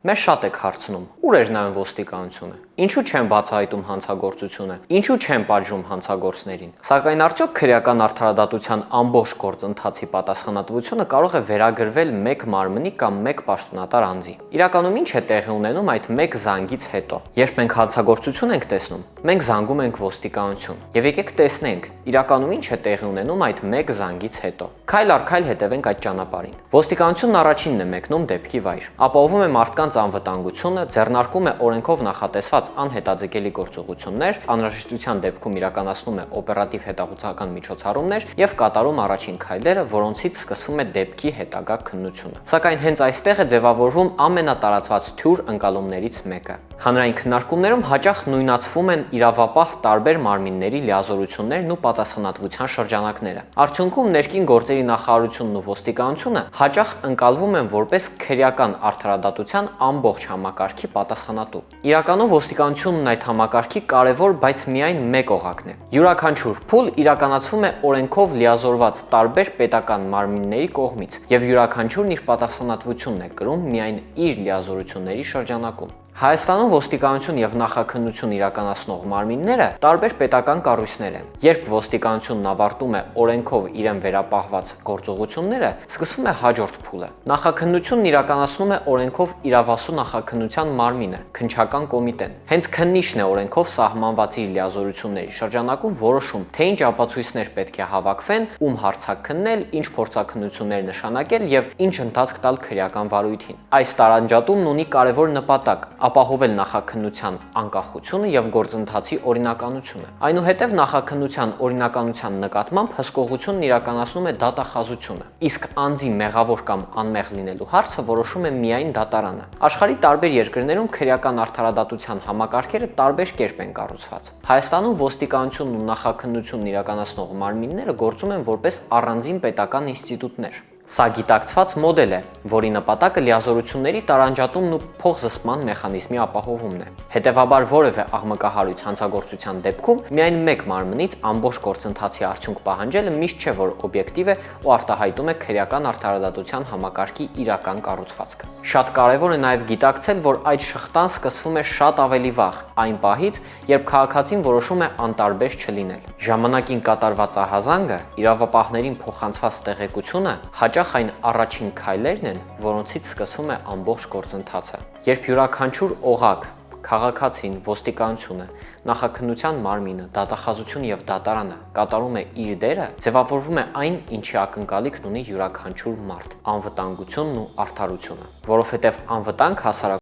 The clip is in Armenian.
Մեզ շատ եք հարցնում, ուր էր նայում ոստիկանությունը, ինչու չեն բացահայտում հանցագործությունը, ինչու չեն պատժում հանցագործներին։ Սակայն արդյոք քրեական արդարադատության ամբողջ գործընթացի պատասխանատվությունը կարող է վերագրվել մեկ մարմնի կամ մեկ պաշտոնատար անձի։ Իրականում ինչ է տեղի ունենում այդ մեկ զանգից հետո։ Երբ մենք հանցագործություն ենք տեսնում, մենք զանգում ենք ոստիկանություն։ Եվ եկեք տեսնենք, իրականում ինչ է տեղի ունենում այդ մեկ զանգից հետո։ Քայլ առ քայլ հետևենք այդ ճանապարհին։ Ոստիկանությունն առաջինն է մեկնում դեպքի վայր, ապահովում է մարդկանց անվտանգությունը, ձեռնարկում է օրենքով նախատեսված անհետաձգելի գործողություններ, անհրաժեշտության դեպքում իրականացնում է օպերատիվ հետախուզական միջոցառումներ եւ կատարում առաջին քայլերը, որոնցից սկսվում է դեպքի հետագա քննությունը։ Սակայն հենց այստեղ է ձևավորվում ամենատարածված թյուր ընկալումներից մեկը։ Հանրային քննարկումներում հաճախ նույնացվում են իրավապահ տարբեր մարմինների լիազորություններն ու պատասխանատվության շրջանակները։ Արդյունքում ներքին գործերի նախարարությունն ու ոստիկանությունը հաճախ ընկալվում են որպես քրեական արդարադատության ամբողջ համակարգի պատասխանատու։ Իրականում ոստիկանությունն այդ համակարգի կարևոր, բայց միայն մեկ օղակն է։ Յուրաքանչյուր փուլ իրականացվում է օրենքով լիազորված տարբեր պետական մարմինների կողմից, եւ յուրաքանչյուրն իր պատասխանատվությունն է կրում միայն իր լիազորությունների շրջանակում։ Հայաստանում ոստիկանություն եւ նախաքննություն իրականացնող մարմինները տարբեր պետական կառույցներ են։ Երբ ոստիկանությունն ավարտում է օրենքով իրեն վերապահված գործողությունները, սկսվում է հաջորդ փուլը։ Նախաքննությունն իրականացնում է օրենքով իրավասու նախաքննության մարմինը, քննչական կոմիտեն։ Հենց քննիչն է օրենքով սահմանված իր լիազորությունների շրջանակում որոշում, թե ինչ ապացույցներ պետք է հավաքվեն, ում հարցակ քննել, ինչ փորձաքննություններ նշանակել եւ ինչ ընթացք տալ քրեական վարույթին։ Այս տարանջատումն ունի կարևոր նպատակ՝ ապահովել նախաքննության անկախությունը եւ գործընթացի օրինականությունը։ Այնուհետև նախաքննության օրինականության նկատմամբ հսկողությունն իրականացնում է դատախազությունը, իսկ անձի մեղավոր կամ անմեղ լինելու հարցը որոշում է միայն դատարանը։ Աշխարհի տարբեր երկրներում քրեական արդարադատության համակարգերը տարբեր կերպ են կառուցված։ Հայաստանում ոստիկանությունն ու նախաքննությունն իրականացնող մարմինները գործում են որպես առանձին պետական ինստիտուտներ։ Սա գիտակցված մոդել է, որի նպատակը լիազորությունների տարանջատումն ու փոխզսպման մեխանիզմի ապահովումն է։ Հետևաբար որևէ աղմկահարույց հանցագործության դեպքում միայն մեկ մարմնից ամբողջ գործընթացի արդյունք պահանջելը միշտ չէ, որ օբյեկտիվ է ու արտահայտում է քրեական արդարադատության համակարգի իրական կառուցվածքը։ Շատ կարևոր է նաև գիտակցել, որ այդ շղթան սկսվում է շատ ավելի վաղ, այն պահից, երբ քաղաքացին որոշում է անտարբեր չլինել։ Ժամանակին կատարված ահազանգը, իրավապահներին փոխանցված տեղեկությունը հաճախ այն առաջին քայլերն են, որոնցից սկսվում է ամբողջ գործընթացը։ Երբ յուրաքանչյուր օղակ, քաղաքացին, ոստիկանությունը, նախաքննության մարմինը, դատախազությունը եւ դատարանը կատարում է իր դերը, ձևավորվում է այն, ինչի ակնկալիքն ունի յուրաքանչյուր մարդ՝ անվտանգությունն ու արդարությունը, որովհետեւ անվտանգ հասարակ